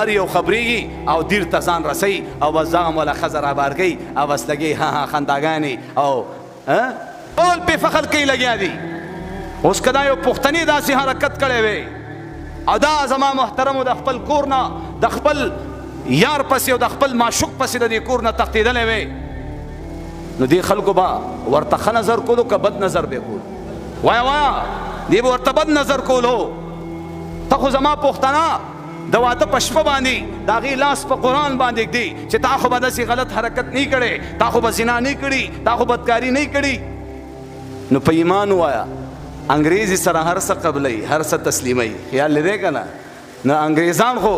ار یو خبرېږي او دیر ته ځان رسوي او بس دغه مولا ښځه رابار کوي او بس لګي خنداګانې او ټول پې فخر کوي لګیا دي. اوس که دا یو پښتني داسې حرکت کړی وی او دا زما محترمو د خپل کور نه د خپل یار پسې او د خپل معشوق پسې د دې کور نه تښتېدلی وی نو دې خلکو به ورته ښه نظر کولو که بد نظر به کولو؟ وایه وایه دې به ورته بد نظر کولو. ته خو زما پښتنه د واده په شپه باندې د هغې لاس په قرآن باندې ږدي چې تا خو به داسې غلط حرکت نه کړی، تا خو به زنا نه کړي، تا خو بدکاري نه کړي. نو په ایمان ووایه انګریزي سره هر څه قبلوي، هر څه تسلیموي. خیال لرې که نه؟ نه انګریزان خو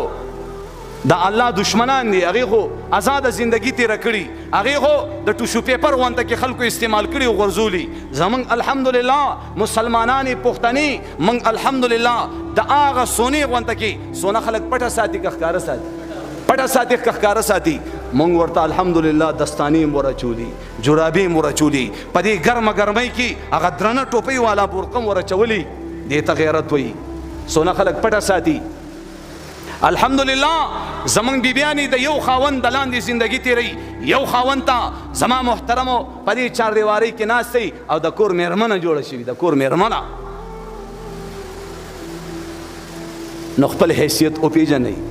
د الله دشمنان دي، هغې خو آزاده زندگی تېره کړي، هغې خو د ټوشو پیپر غونته کې خلکو استعمال کړي او غورځولي. زمونږ الحمدلله مسلمانانې پښتنې موږ الحمدلله د هغه سونې غونته کې سونه خلک پټه ساتي که ښکاره ساتي، پټه ساتي که ښکاره ساتي. موږ ورته الحمدلله دستانې م ورچولي، جرابې م ورچولي، په دې ګرمه ګرمۍ کې هغه درنه ټوپۍ والا بورقه م ورچولي. دې ته غیرت وایي. سونه خلک پټه ساتي. الحمدلله زمونږ بیبیانې د یو خاوند د لاندې زندگی تیروي. یو خاوند ته زما محترمو په دې چاردیوارۍ کې ناست دی او د کور میرمنه جوړه شوي، د کور میرمنه. نو خپل حیثیت وپېژنئ.